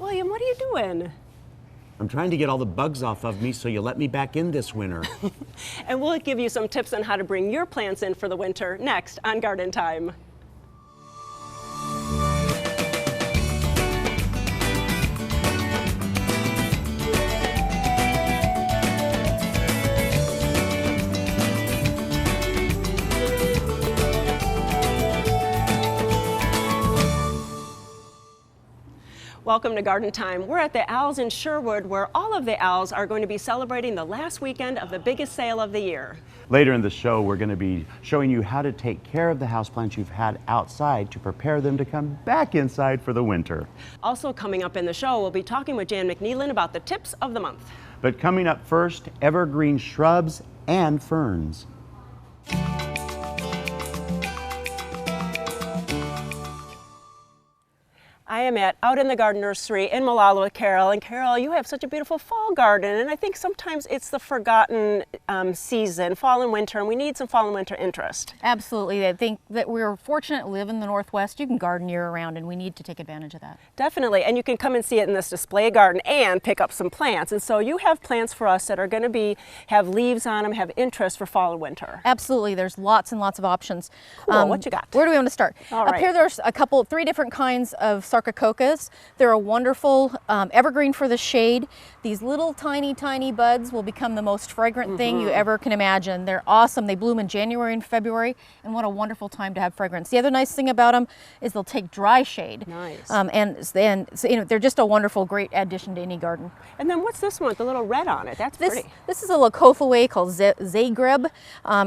William, what are you doing? I'm trying to get all the bugs off of me so you let me back in this winter. And we'll give you some tips on how to bring your plants in for the winter next on Garden Time. Welcome to Garden Time. We're at the Owls in Sherwood, where all of the owls are going to be celebrating the last weekend of the biggest sale of the year. Later in the show, we're going to be showing you how to take care of the houseplants you've had outside to prepare them to come back inside for the winter. Also coming up in the show, we'll be talking with Jan McNeilin about the tips of the month. But coming up first, evergreen shrubs and ferns. I am out in the garden nursery in Molalla with Carol. And Carol, you have such a beautiful fall garden, and I think sometimes it's the forgotten season, fall and winter, and we need some fall and winter interest. Absolutely. I think that we're fortunate to live in the Northwest. You can garden year round, and we need to take advantage of that. Definitely, and you can come and see it in this display garden and pick up some plants. And so you have plants for us that are going to have leaves on them, have interest for fall and winter. Absolutely. There's lots and lots of options. Cool. What you got? Where do we want to start? All Up right. here there's three different kinds of sarcococcas. They're a wonderful evergreen for the shade. These little tiny buds will become the most fragrant thing you ever can imagine. They're awesome. They bloom in January and February, and what a wonderful time to have fragrance. The other nice thing about them is they'll take dry shade. Nice. So, they're just a wonderful, great addition to any garden. And then what's this one with the little red on it? That's pretty. This is a Leucothaway called Zagreb.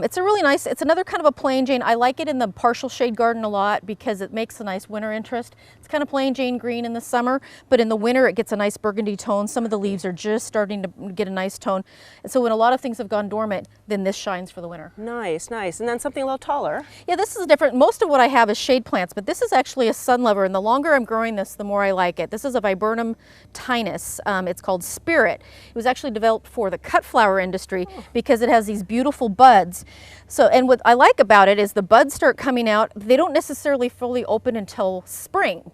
It's a really nice, it's another kind of a plain Jane. I like it in the partial shade garden a lot because it makes a nice winter interest. It's kind of plain Jane green in the summer, but in the winter it gets a nice burgundy tone. Some of the leaves are just starting to get a nice tone. And so when a lot of things have gone dormant, then this shines for the winter. Nice, nice. And then something a little taller. Yeah, this is different. Most of what I have is shade plants, but this is actually a sun lover, and the longer I'm growing this, the more I like it. This is a Viburnum tinus. It's called Spirit. It was actually developed for the cut flower industry because it has these beautiful buds. So, and what I like about it is the buds start coming out. They don't necessarily fully open until spring,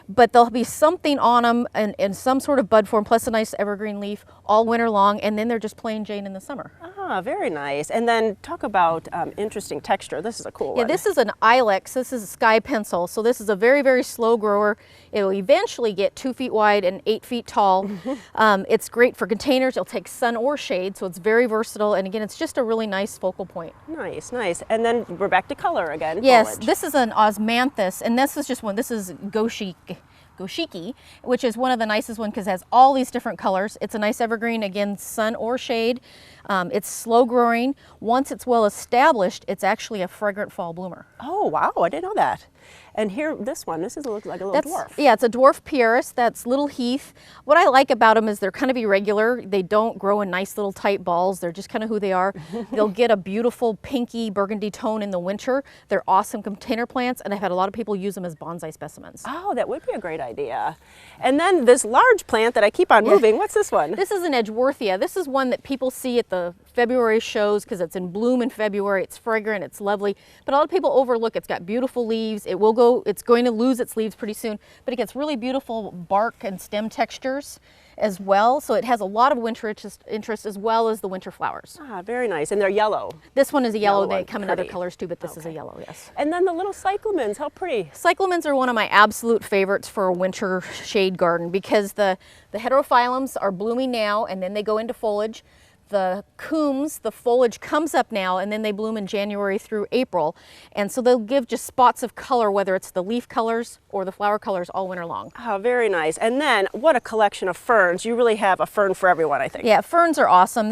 but there'll be something on them in some sort of bud form, plus a nice evergreen leaf all winter long, and then they're just plain Jane in the summer. Ah, very nice. And then talk about interesting texture. This is a cool one. Yeah, this is an ilex. This is a sky pencil. So this is a very, very slow grower. It will eventually get 2 feet wide and 8 feet tall. It's great for containers. It'll take sun or shade, so it's very versatile. And again, it's just a really nice focal point. Nice, nice. And then we're back to color again. Yes, foliage. this is an osmanthus, and this is just one. This is Goshiki, which is one of the nicest ones because it has all these different colors. It's a nice evergreen, again, sun or shade. It's slow growing. Once it's well established, it's actually a fragrant fall bloomer. Oh, wow, I didn't know that. And here, this looks like a little dwarf. Yeah, it's a dwarf pieris. That's little heath. What I like about them is they're kind of irregular. They don't grow in nice little tight balls. They're just kind of who they are. They'll get a beautiful pinky burgundy tone in the winter. They're awesome container plants, and I've had a lot of people use them as bonsai specimens. Oh, that would be a great idea. And then this large plant that I keep on moving, what's this one? This is an Edgeworthia. This is one that people see at the February shows because it's in bloom in February. It's fragrant, it's lovely, but a lot of people overlook. It's got beautiful leaves. It's going to lose its leaves pretty soon, but it gets really beautiful bark and stem textures as well. So it has a lot of winter interest as well as the winter flowers. Ah, very nice. And they're yellow. This one is a yellow. They one, come in other pretty. colors too, but this is a yellow, yes. And then the little cyclamens, how pretty. Cyclamens are one of my absolute favorites for a winter shade garden because the heterophyllums are blooming now and then they go into foliage. The combs, the foliage comes up now and then they bloom in January through April. And so they'll give just spots of color, whether it's the leaf colors or the flower colors all winter long. Oh, very nice. And then what a collection of ferns. You really have a fern for everyone, I think. Yeah, ferns are awesome.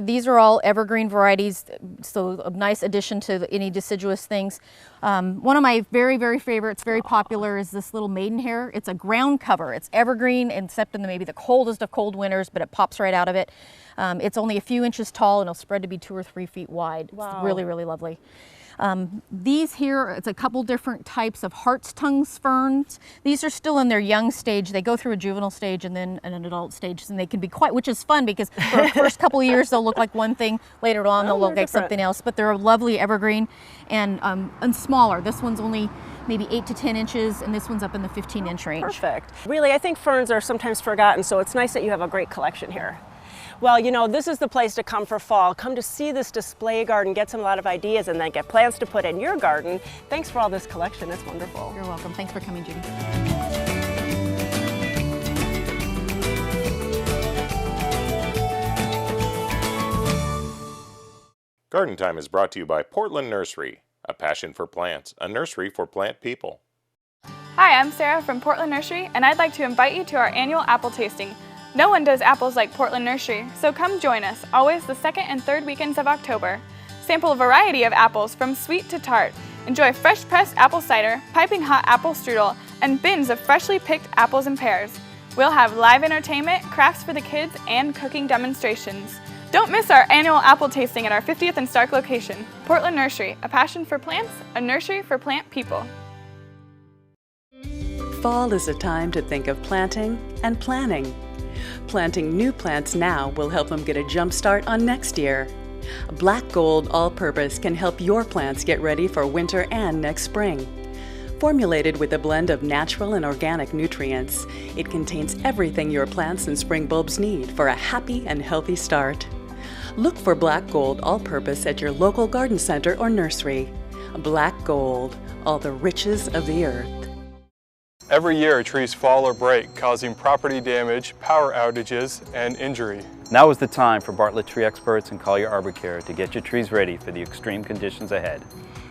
These are all evergreen varieties, so a nice addition to any deciduous things. One of my very, very favorites, very popular, is this little maidenhair. It's a ground cover. It's evergreen, except in maybe the coldest of cold winters, but it pops right out of it. It's only a few inches tall and it'll spread to be 2 or 3 feet wide. Wow. It's really, really lovely. These here, it's a couple different types of heart's tongues ferns. These are still in their young stage. They go through a juvenile stage and then an adult stage, and they can be which is fun because for the first couple of years they'll look like one thing, later on they'll look like something else, but they're a lovely evergreen and smaller. This one's only maybe 8 to 10 inches, and this one's up in the 15-inch range. Perfect. Really, I think ferns are sometimes forgotten, so it's nice that you have a great collection here. Well, you know, this is the place to come for fall. Come to see this display garden, get some lot of ideas, and then get plants to put in your garden. Thanks for all this collection. It's wonderful. You're welcome. Thanks for coming, Judy. Garden Time is brought to you by Portland Nursery, a passion for plants, a nursery for plant people. Hi, I'm Sarah from Portland Nursery, and I'd like to invite you to our annual apple tasting. No one does apples like Portland Nursery, so come join us, always the second and third weekends of October. Sample a variety of apples from sweet to tart. Enjoy fresh pressed apple cider, piping hot apple strudel, and bins of freshly picked apples and pears. We'll have live entertainment, crafts for the kids, and cooking demonstrations. Don't miss our annual apple tasting at our 50th and Stark location. Portland Nursery, a passion for plants, a nursery for plant people. Fall is a time to think of planting and planning. Planting new plants now will help them get a jump start on next year. Black Gold All-Purpose can help your plants get ready for winter and next spring. Formulated with a blend of natural and organic nutrients, it contains everything your plants and spring bulbs need for a happy and healthy start. Look for Black Gold All-Purpose at your local garden center or nursery. Black Gold, all the riches of the earth. Every year, trees fall or break, causing property damage, power outages, and injury. Now is the time for Bartlett Tree Experts and Collier Arbor Care to get your trees ready for the extreme conditions ahead.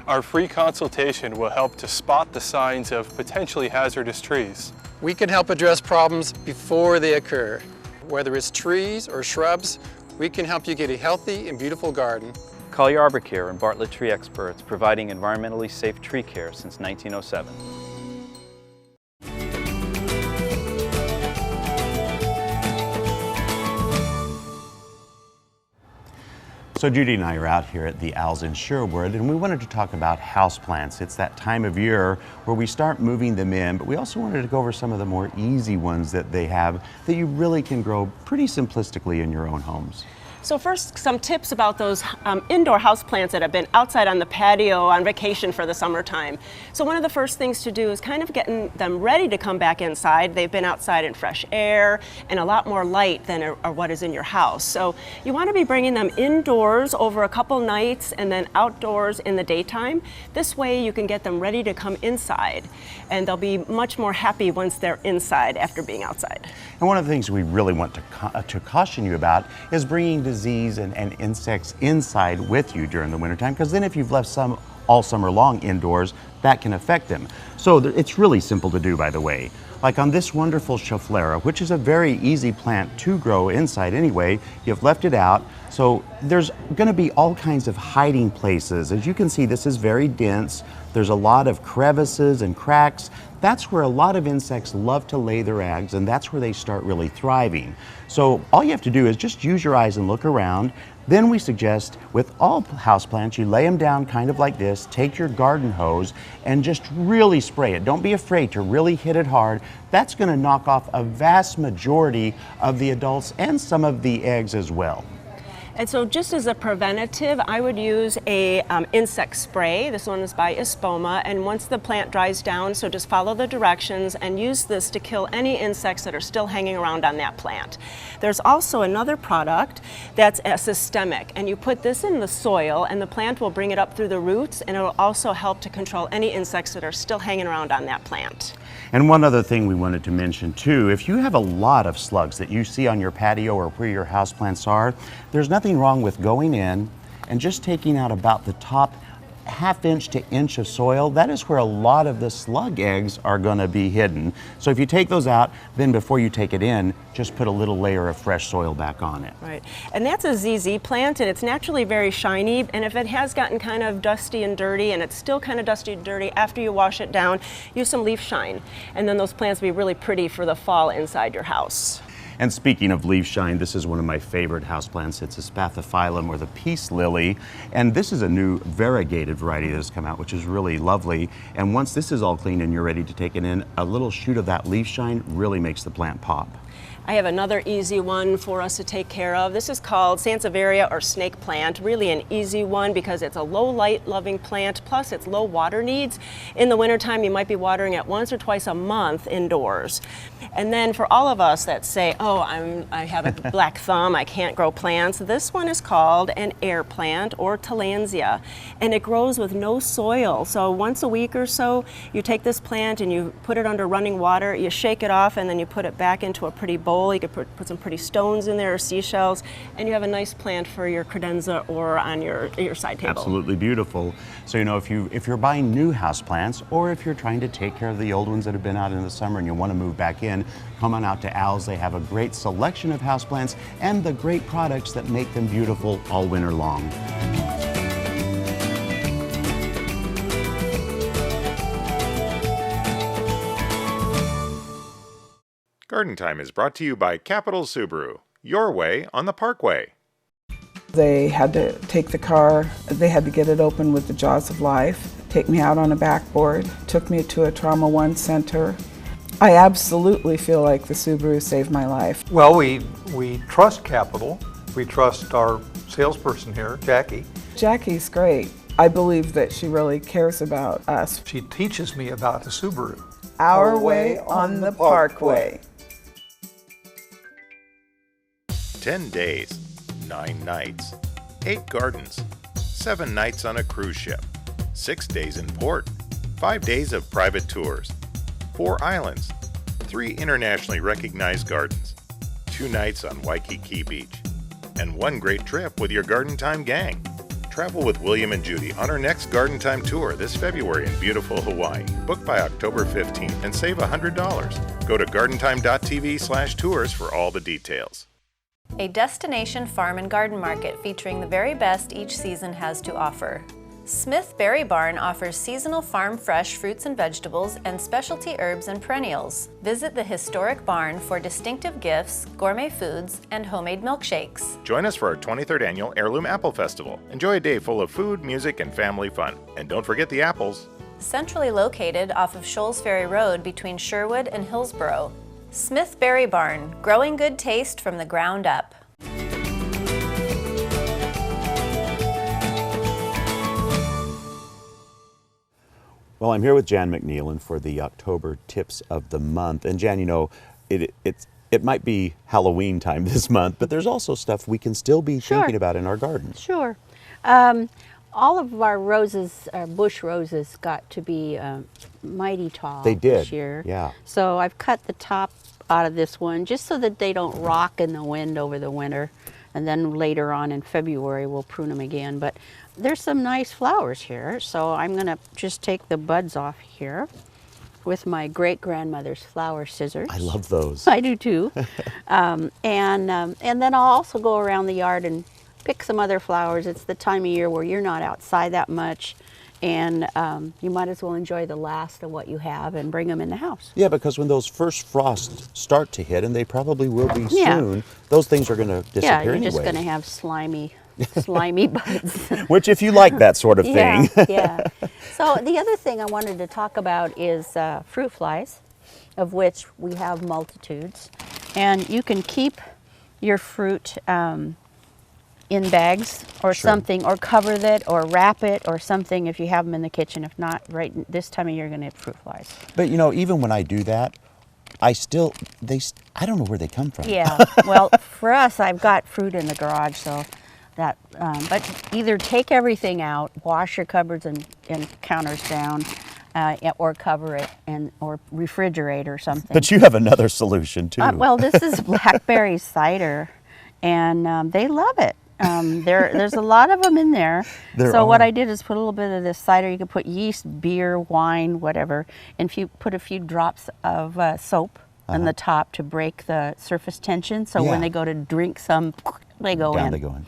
Our free consultation will help to spot the signs of potentially hazardous trees. We can help address problems before they occur. Whether it's trees or shrubs, we can help you get a healthy and beautiful garden. Collier Arbor Care and Bartlett Tree Experts, providing environmentally safe tree care since 1907. So Judy and I are out here at the Owls in Sherwood, and we wanted to talk about houseplants. It's that time of year where we start moving them in, but we also wanted to go over some of the more easy ones that they have that you really can grow pretty simplistically in your own homes. So first, some tips about those indoor houseplants that have been outside on the patio on vacation for the summertime. So one of the first things to do is kind of getting them ready to come back inside. They've been outside in fresh air and a lot more light than what is in your house. So you want to be bringing them indoors over a couple nights and then outdoors in the daytime. This way you can get them ready to come inside, and they'll be much more happy once they're inside after being outside. And one of the things we really want to caution you about is bringing disease and insects inside with you during the wintertime, because then if you've left some all summer long indoors, that can affect them. So it's really simple to do, by the way. Like on this wonderful Schefflera, which is a very easy plant to grow inside anyway, you've left it out. So there's going to be all kinds of hiding places. As you can see, this is very dense. There's a lot of crevices and cracks. That's where a lot of insects love to lay their eggs, and that's where they start really thriving. So all you have to do is just use your eyes and look around. Then we suggest with all houseplants, you lay them down kind of like this, take your garden hose and just really spray it. Don't be afraid to really hit it hard. That's going to knock off a vast majority of the adults and some of the eggs as well. And so just as a preventative, I would use a insect spray. This one is by Espoma, and once the plant dries down, so just follow the directions and use this to kill any insects that are still hanging around on that plant. There's also another product that's a systemic, and you put this in the soil and the plant will bring it up through the roots, and it will also help to control any insects that are still hanging around on that plant. And one other thing we wanted to mention too, if you have a lot of slugs that you see on your patio or where your houseplants are, there's nothing wrong with going in and just taking out about the top ½ to inch of soil. That is where a lot of the slug eggs are going to be hidden. So if you take those out, then before you take it in, just put a little layer of fresh soil back on it. Right, and that's a ZZ plant, and it's naturally very shiny, and if it has gotten kind of dusty and dirty, and it's still kind of dusty and dirty after you wash it down, use some leaf shine, and then those plants will be really pretty for the fall inside your house. And speaking of leaf shine, this is one of my favorite houseplants. It's a Spathiphyllum, or the peace lily. And this is a new variegated variety that has come out, which is really lovely. And once this is all clean and you're ready to take it in, a little shoot of that leaf shine really makes the plant pop. I have another easy one for us to take care of. This is called Sansevieria or snake plant. Really an easy one because it's a low light loving plant, plus it's low water needs. In the wintertime, you might be watering it once or twice a month indoors. And then for all of us that say, oh, I have a black thumb, I can't grow plants, this one is called an air plant or Tillandsia, and it grows with no soil. So once a week or so, you take this plant and you put it under running water, you shake it off, and then you put it back into a pretty bowl. You could put some pretty stones in there or seashells, and you have a nice plant for your credenza or on your side table. Absolutely beautiful. So you know, if you're buying new house plants, or if you're trying to take care of the old ones that have been out in the summer and you want to move back in, come on out to Al's. They have a great selection of house plants and the great products that make them beautiful all winter long. Garden Time is brought to you by Capital Subaru, your way on the Parkway. They had to take the car, they had to get it open with the jaws of life, take me out on a backboard, took me to a Trauma One center. I absolutely feel like the Subaru saved my life. Well, we trust Capital. We trust our salesperson here, Jackie. Jackie's great. I believe that she really cares about us. She teaches me about the Subaru. Our way on the Parkway. 10 days, 9 nights, 8 gardens, 7 nights on a cruise ship, 6 days in port, 5 days of private tours, 4 islands, 3 internationally recognized gardens, 2 nights on Waikiki Beach, and 1 great trip with your Garden Time gang. Travel with William and Judy on our next Garden Time tour this February in beautiful Hawaii. Book by October 15th and save $100. Go to gardentime.tv/tours for all the details. A destination farm and garden market featuring the very best each season has to offer. Smith Berry Barn offers seasonal farm fresh fruits and vegetables and specialty herbs and perennials. Visit the historic barn for distinctive gifts, gourmet foods, and homemade milkshakes. Join us for our 23rd annual Heirloom Apple Festival. Enjoy a day full of food, music, and family fun. And don't forget the apples. Centrally located off of Shoals Ferry Road between Sherwood and Hillsborough. Smith Berry Barn, growing good taste from the ground up. Well, I'm here with Jan McNeilan for the October Tips of the Month. And Jan, you know, it might be Halloween time this month, but there's also stuff we can still be thinking about in our gardens. Sure. All of our roses, our bush roses, got to be mighty tall this year. Yeah. So I've cut the top out of this one just so that they don't rock in the wind over the winter. And then later on in February, we'll prune them again. But there's some nice flowers here, so I'm going to just take the buds off here with my great-grandmother's flower scissors. I love those. I do too. And then I'll also go around the yard and pick some other flowers. It's the time of year where you're not outside that much, and you might as well enjoy the last of what you have and bring them in the house. Yeah, because when those first frosts start to hit, and they probably will be soon, those things are going to disappear Yeah, you're anyway. just going to have slimy buds. Which, if you like that sort of thing. Yeah. So the other thing I wanted to talk about is fruit flies, of which we have multitudes. And you can keep your fruit in bags or something, or cover it or wrap it or something if you have them in the kitchen. If not, right this time of year, you're going to have fruit flies. But you know, even when I do that, I don't know where they come from. Yeah, well, for us, I've got fruit in the garage, so that, but either take everything out, wash your cupboards and counters down, or cover it or refrigerate or something. But you have another solution too. Well, this is blackberry cider, and they love it. There's a lot of them in there. So what I did is put a little bit of this cider. You can put yeast, beer, wine, whatever, and if you put a few drops of soap on the top to break the surface tension, so when they go to drink some, they go in. They go in.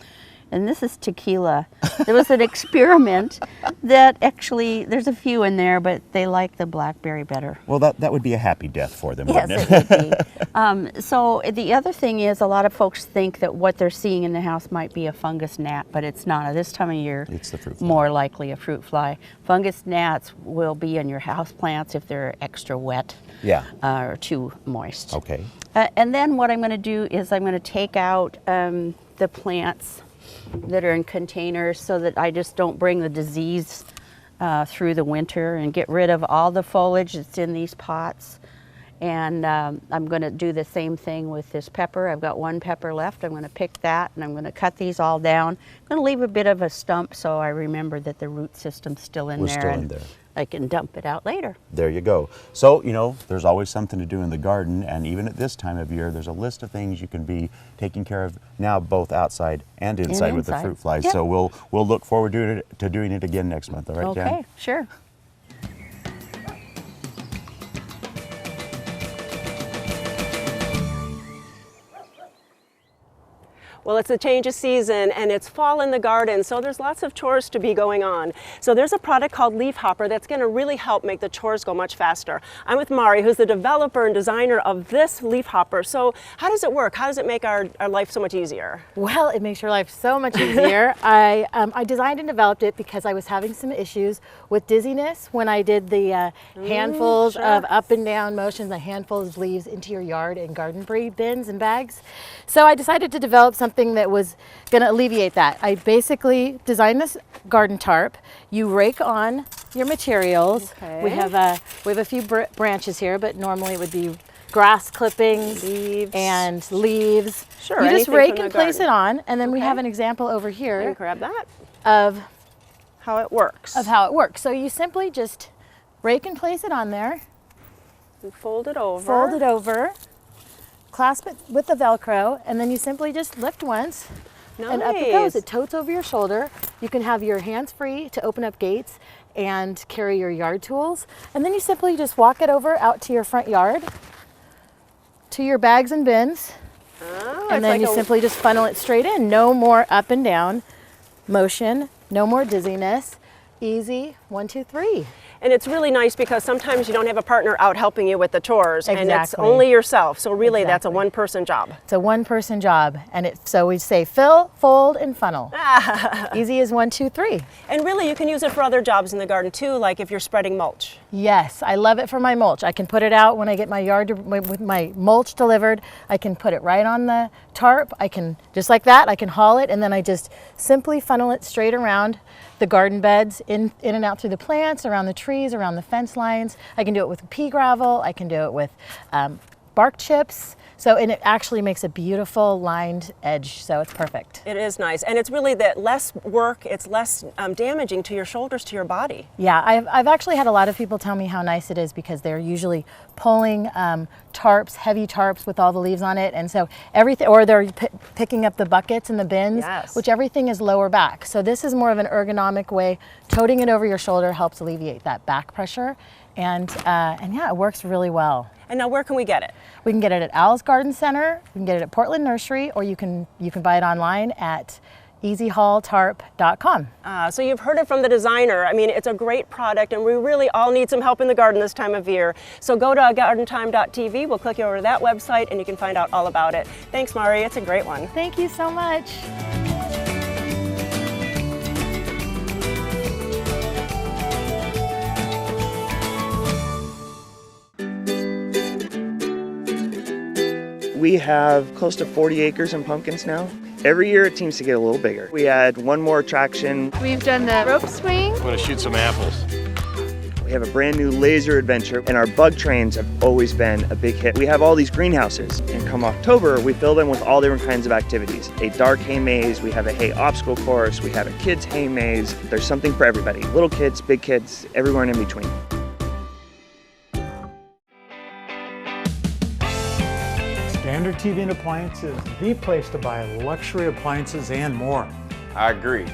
And this is tequila. There was an experiment that actually, there's a few in there, but they like the blackberry better. Well, that would be a happy death for them, Yes, wouldn't it? it would be. So the other thing is, a lot of folks think that what they're seeing in the house might be a fungus gnat, but it's not. At this time of year, It's the fruit fly. more likely a fruit fly. Fungus gnats will be in your house plants if they're extra wet. Yeah. Or too moist. Okay. And then what I'm going to do is I'm going to take out the plants that are in containers so that I just don't bring the disease through the winter, and get rid of all the foliage that's in these pots. And I'm going to do the same thing with this pepper. I've got one pepper left. I'm going to pick that, and I'm going to cut these all down. I'm going to leave a bit of a stump so I remember that the root system's still in Was there. still in and there. I can dump it out later. There you go. So, you know, there's always something to do in the garden, and even at this time of year, there's a list of things you can be taking care of now, both outside and inside with the fruit flies. Yep. So we'll look forward to doing it again next month. All right, Jan? Okay, sure. Well, it's a change of season and it's fall in the garden, so there's lots of chores to be going on. So there's a product called Leafhopper that's going to really help make the chores go much faster. I'm with Mari, who's the developer and designer of this Leafhopper. So how does it work? How does it make our life so much easier? Well, it makes your life so much easier. I designed and developed it because I was having some issues with dizziness when I did the handfuls of up and down motions, a handful of leaves into your yard in garden bins and bags. So I decided to develop something that was going to alleviate that. I basically designed this garden tarp. You rake on your materials. Okay. We have a few branches here, but normally it would be grass clippings, and leaves. Sure, you just anything rake from and the place garden. it on, and then we Okay. have an example over here. Let me grab that. Of how it works. Of how it works. So you simply just rake and place it on there. And fold it over. Fold it over. Clasp it with the Velcro, and then you simply just lift once, and up it goes. Nice. It totes over your shoulder. You can have your hands free to open up gates and carry your yard tools. And then you simply just walk it over out to your front yard, to your bags and bins. Oh, And then you simply just funnel it straight in. No more up and down motion, no more dizziness. Easy, 1, 2, 3. And it's really nice because sometimes you don't have a partner out helping you with the chores, and it's Exactly. only yourself. So really, that's a Exactly. one-person job. It's a one-person job, and so we say fill, fold, and funnel. Easy as 1, 2, 3. And really, you can use it for other jobs in the garden too, like if you're spreading mulch. Yes, I love it for my mulch. I can put it out when I get my yard with my mulch delivered. I can put it right on the tarp. I can, just like that, I can haul it, and then I just simply funnel it straight around the garden beds, in and out through the plants, around the trees, around the fence lines. I can do it with pea gravel. I can do it with bark chips. So, and it actually makes a beautiful lined edge, so it's perfect. It is nice, and it's really that less work, it's less damaging to your shoulders, to your body. Yeah, I've actually had a lot of people tell me how nice it is because they're usually pulling tarps, heavy tarps with all the leaves on it, and so everything, or they're picking up the buckets and the bins, Yes. which everything is lower back. So this is more of an ergonomic way. Toting it over your shoulder helps alleviate that back pressure, and yeah, it works really well. And now where can we get it? We can get it at Al's Garden Center, we can get it at Portland Nursery, or you can buy it online at easyhaultarp.com. So you've heard it from the designer. I mean, it's a great product, and we really all need some help in the garden this time of year. So go to gardentime.tv, we'll click you over to that website, and you can find out all about it. Thanks, Mari, it's a great one. Thank you so much. We have close to 40 acres in pumpkins now. Every year it seems to get a little bigger. We add one more attraction. We've done the rope swing. I'm gonna shoot some apples. We have a brand new laser adventure, and our bug trains have always been a big hit. We have all these greenhouses, and come October, we fill them with all different kinds of activities. A dark hay maze, we have a hay obstacle course, we have a kids hay maze. There's something for everybody. Little kids, big kids, everywhere in between. Standard TV and Appliances, the place to buy luxury appliances and more. I agree.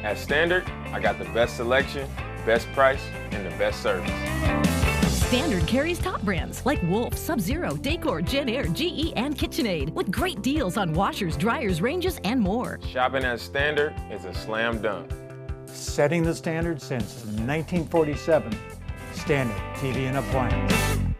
At Standard, I got the best selection, best price, and the best service. Standard carries top brands like Wolf, Sub-Zero, Decor, Jen Air, GE, and KitchenAid with great deals on washers, dryers, ranges, and more. Shopping at Standard is a slam dunk. Setting the standard since 1947. Standard TV and appliance.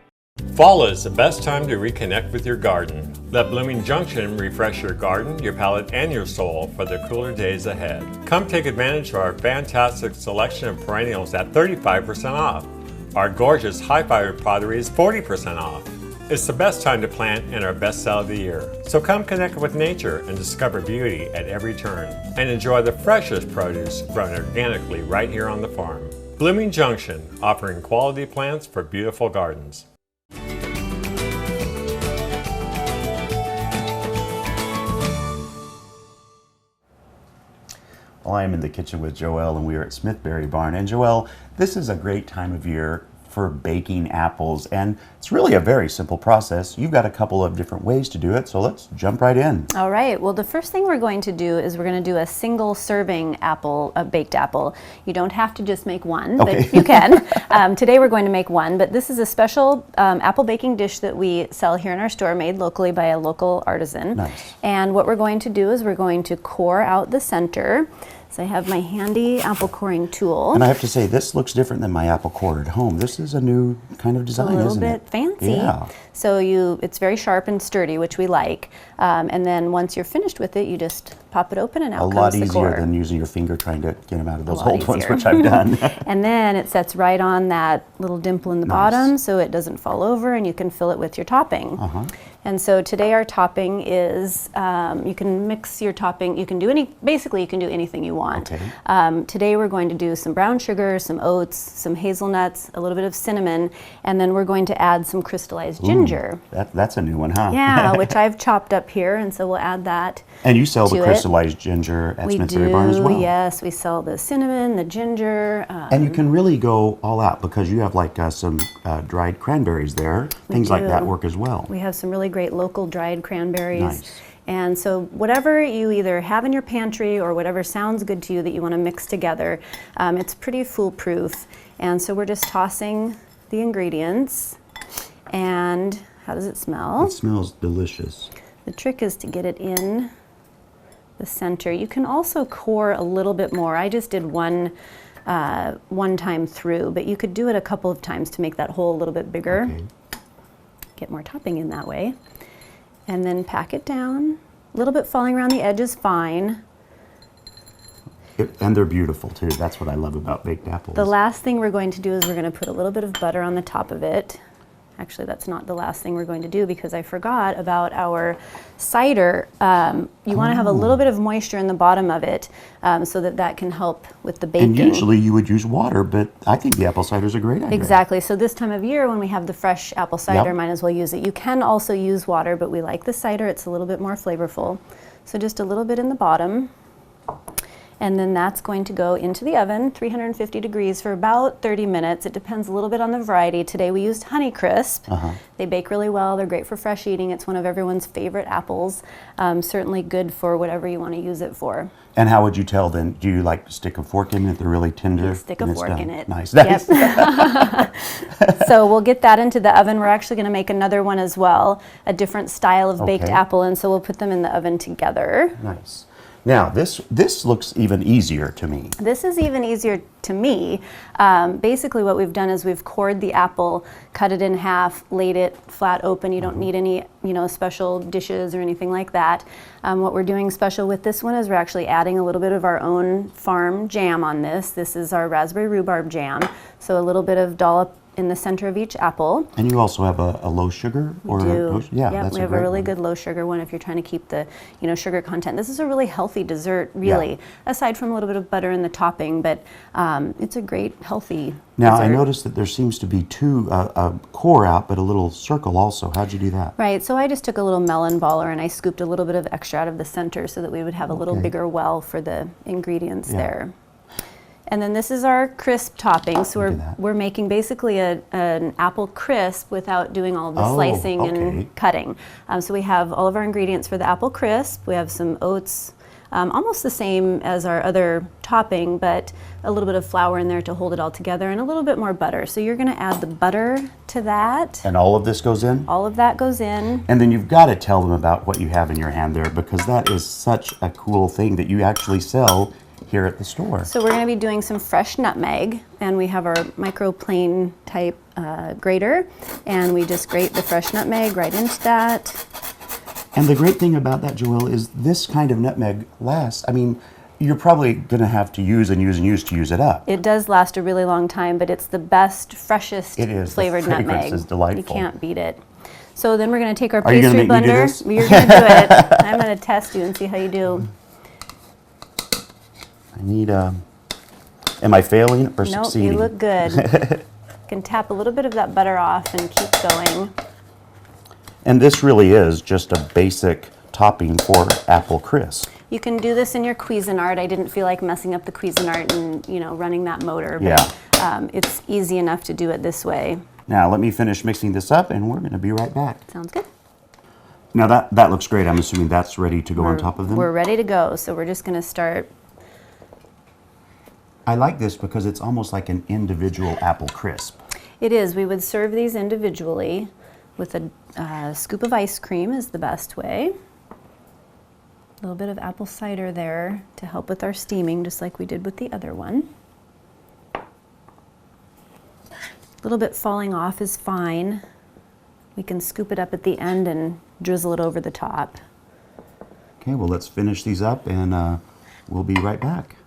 Fall is the best time to reconnect with your garden. Let Blooming Junction refresh your garden, your palate, and your soul for the cooler days ahead. Come take advantage of our fantastic selection of perennials at 35% off. Our gorgeous high-fiber pottery is 40% off. It's the best time to plant and our best sell of the year. So come connect with nature and discover beauty at every turn. And enjoy the freshest produce grown organically right here on the farm. Blooming Junction, offering quality plants for beautiful gardens. Well, I am in the kitchen with Joelle, and we are at Smith Berry Barn. And Joelle, this is a great time of year for baking apples, and it's really a very simple process. You've got a couple of different ways to do it, so let's jump right in. All right, well, the first thing we're going to do is we're going to do a single serving apple, a baked apple. You don't have to just make one, Okay. but you can. Today we're going to make one, but this is a special apple baking dish that we sell here in our store, made locally by a local artisan. Nice. And what we're going to do is we're going to core out the center. So I have my handy apple coring tool. And I have to say, this looks different than my apple core at home. This is a new kind of design, isn't it? A little bit fancy. Yeah. So it's very sharp and sturdy, which we like. And then once you're finished with it, you just pop it open and out comes the core. A lot easier than using your finger trying to get them out of those old ones, easier. which I've done. And then it sets right on that little dimple in the bottom, so it doesn't fall over, and you can fill it with your topping. And so today our topping is, you can mix your topping, you can do basically you can do anything you want. Okay. Today we're going to do some brown sugar, some oats, some hazelnuts, a little bit of cinnamon, and then we're going to add some crystallized ginger. That's a new one, huh? Yeah, which I've chopped up here, and so we'll add that. And you sell the to crystallized ginger at Smith Berry Barn as well? Yes, we sell the cinnamon, the ginger. And you can really go all out because you have like some dried cranberries there. Things like that work as well. We have some really great local dried cranberries. Nice. And so whatever you either have in your pantry or whatever sounds good to you that you want to mix together, it's pretty foolproof. And so we're just tossing the ingredients. And how does it smell? It smells delicious. The trick is to get it in the center. You can also core a little bit more. I just did one time through, but you could do it a couple of times to make that hole a little bit bigger. Okay. Get more topping in that way. And then pack it down. A little bit falling around the edge is fine. And they're beautiful too. That's what I love about baked apples. The last thing we're going to do is we're going to put a little bit of butter on the top of it. Actually, that's not the last thing we're going to do because I forgot about our cider. You want to have a little bit of moisture in the bottom of it so that can help with the baking. And usually you would use water, but I think the apple cider is a great idea. Exactly. So this time of year when we have the fresh apple cider, might as well use it. You can also use water, but we like the cider. It's a little bit more flavorful. So just a little bit in the bottom. And then that's going to go into the oven, 350 degrees for about 30 minutes. It depends a little bit on the variety. Today we used Honeycrisp. They bake really well. They're great for fresh eating. It's one of everyone's favorite apples. Certainly good for whatever you want to use it for. And how would you tell then? Do you like stick a fork in it if they're really tender? You stick a fork in it. Nice. Yep. So we'll get that into the oven. We're actually going to make another one as well, a different style of baked apple, and so we'll put them in the oven together. Nice. Now, this looks even easier to me. This is even easier to me. Basically what we've done is we've cored the apple, cut it in half, laid it flat open. You don't need any special dishes or anything like that. What we're doing special with this one is we're actually adding a little bit of our own farm jam on this. This is our raspberry rhubarb jam. So a little bit of dollop in the center of each apple. And you also have a low sugar? We do. Yeah, yep, that's we have a really good low sugar one if you're trying to keep the sugar content. This is a really healthy dessert, really, aside from a little bit of butter in the topping, but it's a great, healthy Now, dessert. I noticed that there seems to be a core out, but a little circle also. How'd you do that? Right, so I just took a little melon baller and I scooped a little bit of extra out of the center so that we would have a little bigger well for the ingredients there. And then this is our crisp topping. So we're making basically an apple crisp without doing all of the slicing and cutting. So we have all of our ingredients for the apple crisp. We have some oats, almost the same as our other topping, but a little bit of flour in there to hold it all together, and a little bit more butter. So you're going to add the butter to that. And all of this goes in? All of that goes in. And then you've got to tell them about what you have in your hand there, because that is such a cool thing that you actually sell here at the store. So we're going to be doing some fresh nutmeg, and we have our microplane type grater, and we just grate the fresh nutmeg right into that. And the great thing about that, Joelle, is this kind of nutmeg lasts. I mean, you're probably going to have to use and use and use to use it up. It does last a really long time, but it's the best, freshest flavored the fragrance nutmeg. is delightful. You can't beat it. So then we're going to take our Are you pastry gonna make me do blender. this? You're going to do it. I'm going to test you and see how you do. I need, am I failing or Nope, succeeding? you look good. You can tap a little bit of that butter off and keep going. And this really is just a basic topping for apple crisp. You can do this in your Cuisinart. I didn't feel like messing up the Cuisinart and running that motor, but it's easy enough to do it this way. Now let me finish mixing this up and we're going to be right back. Sounds good. Now that looks great. I'm assuming that's ready to go on top of them? We're ready to go, so we're just going to start. I like this because it's almost like an individual apple crisp. It is. We would serve these individually with a scoop of ice cream is the best way. A little bit of apple cider there to help with our steaming, just like we did with the other one. A little bit falling off is fine. We can scoop it up at the end and drizzle it over the top. Okay, well let's finish these up and we'll be right back.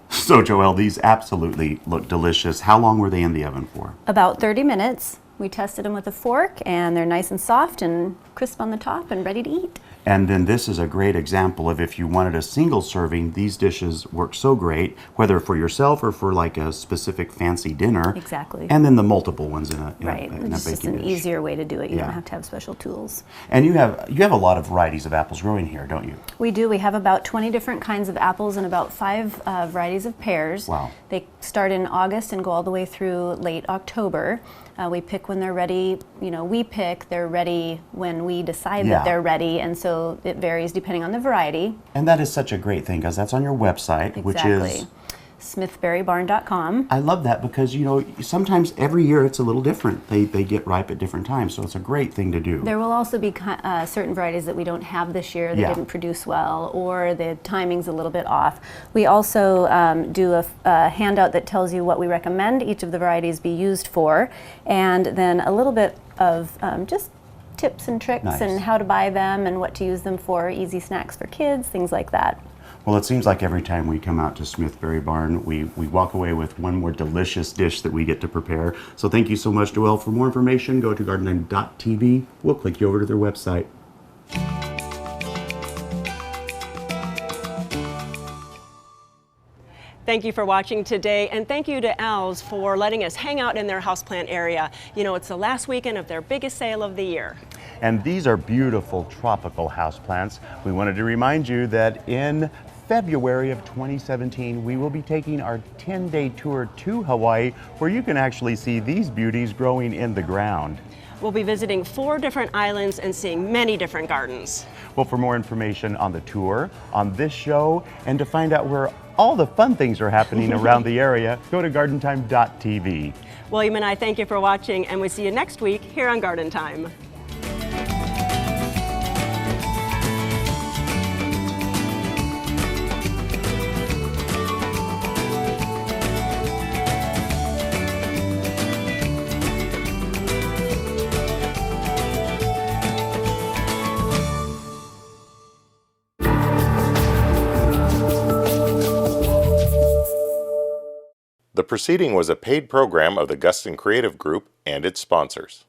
So Joelle, these absolutely look delicious. How long were they in the oven for? About 30 minutes. We tested them with a fork and they're nice and soft and crisp on the top and ready to eat. And then this is a great example of if you wanted a single serving, these dishes work so great, whether for yourself or for like a specific fancy dinner. Exactly. And then the multiple ones in a It's just baking an dish. easier way to do it. You Yeah. don't have to have special tools. And you have a lot of varieties of apples growing here, don't you? We do. We have about 20 different kinds of apples and about 5 varieties of pears. Wow. They start in August and go all the way through late October. We pick when they're ready. We pick, they're ready when we decide Yeah. that they're ready, and so it varies depending on the variety. And that is such a great thing because that's on your website, which is smithberrybarn.com. I love that because, sometimes every year it's a little different. They get ripe at different times, so it's a great thing to do. There will also be certain varieties that we don't have this year that Yeah. didn't produce well, or the timing's a little bit off. We also do a handout that tells you what we recommend each of the varieties be used for, and then a little bit of just tips and tricks Nice. and how to buy them and what to use them for, easy snacks for kids, things like that. Well, it seems like every time we come out to Smith Berry Barn, we walk away with one more delicious dish that we get to prepare. So thank you so much, Joelle. For more information, go to gardenline.tv. We'll click you over to their website. Thank you for watching today, and thank you to Al's for letting us hang out in their houseplant area. It's the last weekend of their biggest sale of the year. And these are beautiful tropical houseplants. We wanted to remind you that in February of 2017, we will be taking our 10-day tour to Hawaii, where you can actually see these beauties growing in the ground. We'll be visiting 4 different islands and seeing many different gardens. Well, for more information on the tour, on this show, and to find out where all the fun things are happening around the area, go to gardentime.tv. William and I thank you for watching, and we'll see you next week here on Garden Time. The proceeding was a paid program of the Guston Creative Group and its sponsors.